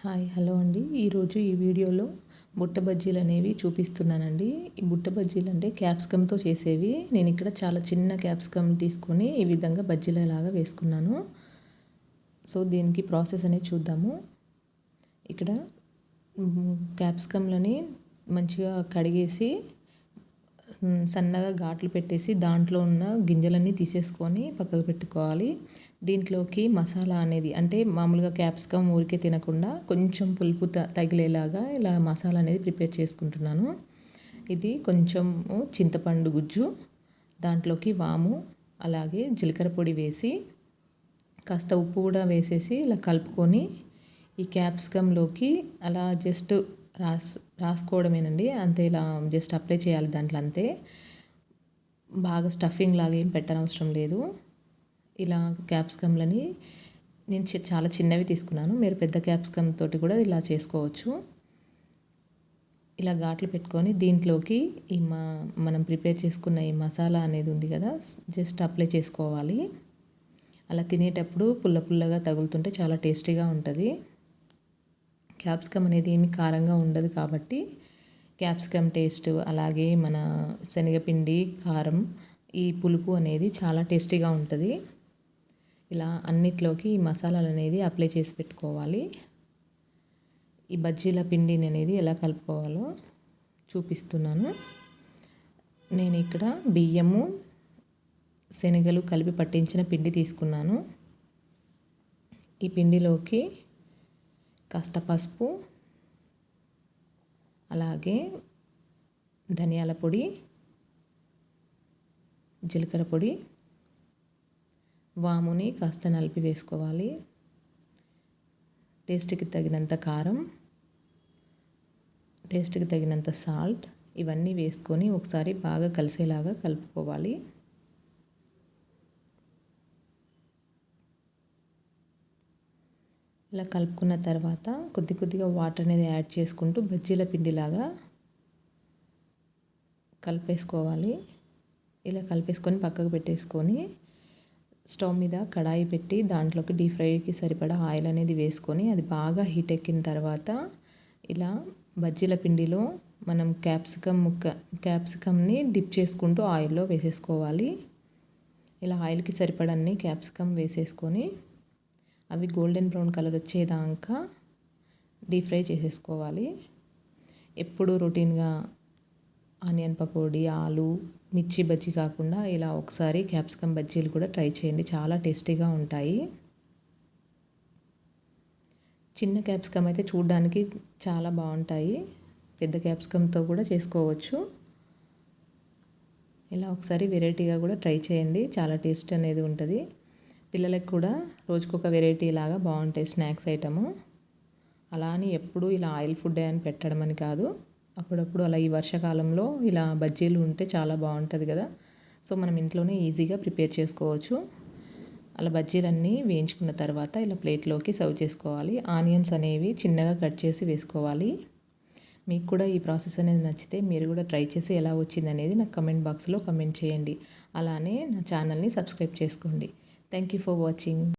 Hello అండి. ఈరోజు ఈ వీడియోలో బుట్ట బజ్జీలు అనేవి చూపిస్తున్నానండి. ఈ బుట్ట బజ్జీలు అంటే క్యాప్సికమ్‌తో చేసేవి. నేను ఇక్కడ చాలా చిన్న క్యాప్సికమ్ తీసుకొని ఈ విధంగా బజ్జీలలాగా వేసుకున్నాను. సో, దీనికి ప్రాసెస్ అనేది చూద్దాము. ఇక్కడ క్యాప్సికమ్‌లని మంచిగా కడిగేసి సన్నగా ఘాట్లు పెట్టేసి దాంట్లో ఉన్న గింజలన్నీ తీసేసుకొని పక్కకు పెట్టుకోవాలి. దీంట్లోకి మసాలా అనేది అంటే మామూలుగా క్యాప్సికమ్ ఊరికే తినకుండా కొంచెం పులుపు తగిలేలాగా ఇలా మసాలా అనేది ప్రిపేర్ చేసుకుంటున్నాను. ఇది కొంచెము చింతపండు గుజ్జు, దాంట్లోకి వాము, అలాగే జీలకర్ర పొడి వేసి కాస్త ఉప్పు కూడా వేసేసి ఇలా కలుపుకొని ఈ క్యాప్సికంలోకి అలా జస్ట్ రాసుకోవడమేనండి. అంతే, ఇలా జస్ట్ అప్లై చేయాలి దాంట్లో అంతే. బాగా స్టఫింగ్ లాగా ఏం పెట్టనవసరం లేదు. ఇలా క్యాప్సికమ్లని నేను చాలా చిన్నవి తీసుకున్నాను. మీరు పెద్ద క్యాప్సికమ్ తోటి కూడా ఇలా చేసుకోవచ్చు. ఇలా ఘాట్లు పెట్టుకొని దీంట్లోకి ఈ మనం ప్రిపేర్ చేసుకున్న ఈ మసాలా అనేది ఉంది కదా, జస్ట్ అప్లై చేసుకోవాలి. అలా తినేటప్పుడు పుల్ల పుల్లగా తగులుతుంటే చాలా టేస్టీగా ఉంటుంది. క్యాప్సికమ్ అనేది ఏమి కారంగా ఉండదు కాబట్టి క్యాప్సికమ్ టేస్ట్, అలాగే మన శనగపిండి కారం, ఈ పులుపు అనేది చాలా టేస్టీగా ఉంటుంది. ఇలా అన్నిట్లోకి ఈ మసాలాలు అనేది అప్లై చేసి పెట్టుకోవాలి. ఈ బజ్జీల పిండిని అనేది ఎలా కలుపుకోవాలో చూపిస్తున్నాను. నేను ఇక్కడ బియ్యము, శనగలు కలిపి పట్టించిన పిండి తీసుకున్నాను. ఈ పిండిలోకి కాస్త పసుపు, అలాగే ధనియాల పొడి, జీలకర్ర పొడి, వాముని కాస్త నలిపి వేసుకోవాలి. టేస్ట్కి తగినంత కారం, టేస్ట్కి తగినంత సాల్ట్, ఇవన్నీ వేసుకొని ఒకసారి బాగా కలిసేలాగా కలుపుకోవాలి. ఇలా కలుపుకున్న తర్వాత కొద్ది కొద్దిగా వాటర్ అనేది యాడ్ చేసుకుంటూ బజ్జీల పిండిలాగా కలిపేసుకోవాలి. ఇలా కలిపేసుకొని పక్కకు పెట్టేసుకొని స్టవ్ మీద కడాయి పెట్టి దాంట్లోకి డీప్ ఫ్రైకి సరిపడా ఆయిల్ అనేది వేసుకొని అది బాగా హీట్ ఎక్కిన తర్వాత ఇలా బజ్జీల పిండిలో మనం క్యాప్సికమ్ని డిప్ చేసుకుంటూ ఆయిల్లో వేసేసుకోవాలి. ఇలా ఆయిల్కి సరిపడన్ని క్యాప్సికమ్ వేసేసుకొని అవి గోల్డెన్ బ్రౌన్ కలర్ వచ్చేదాకా డీప్ ఫ్రై చేసేసుకోవాలి. ఎప్పుడు రొటీన్గా ఆనియన్ పకోడీ, ఆలు, మిర్చి బజ్జీ కాకుండా ఇలా ఒకసారి క్యాప్సికమ్ బజ్జీలు కూడా ట్రై చేయండి. చాలా టేస్టీగా ఉంటాయి. చిన్న క్యాప్సికమ్ అయితే చూడడానికి చాలా బాగుంటాయి. పెద్ద క్యాప్సికమ్తో కూడా చేసుకోవచ్చు. ఇలా ఒకసారి వెరైటీగా కూడా ట్రై చేయండి. చాలా టేస్ట్ అనేది ఉంటుంది. పిల్లలకు కూడా రోజుకొక వెరైటీ లాగా బాగుంటాయి స్నాక్స్ ఐటము. అలా అని ఎప్పుడు ఇలా ఆయిల్ ఫుడ్ అని పెట్టడం అని కాదు. అప్పుడప్పుడు అలా ఈ వర్షాకాలంలో ఇలా బజ్జీలు ఉంటే చాలా బాగుంటుంది కదా. సో, మనం ఇంట్లోనే ఈజీగా ప్రిపేర్ చేసుకోవచ్చు. అలా బజ్జీలన్నీ వేయించుకున్న తర్వాత ఇలా ప్లేట్లోకి సర్వ్ చేసుకోవాలి. ఆనియన్స్ అనేవి చిన్నగా కట్ చేసి వేసుకోవాలి. మీకు కూడా ఈ ప్రాసెస్ అనేది నచ్చితే మీరు కూడా ట్రై చేసి ఎలా వచ్చింది అనేది నాకు కమెంట్ బాక్స్లో కమెంట్ చేయండి. అలానే నా ఛానల్ని సబ్స్క్రైబ్ చేసుకోండి. Thank you for watching.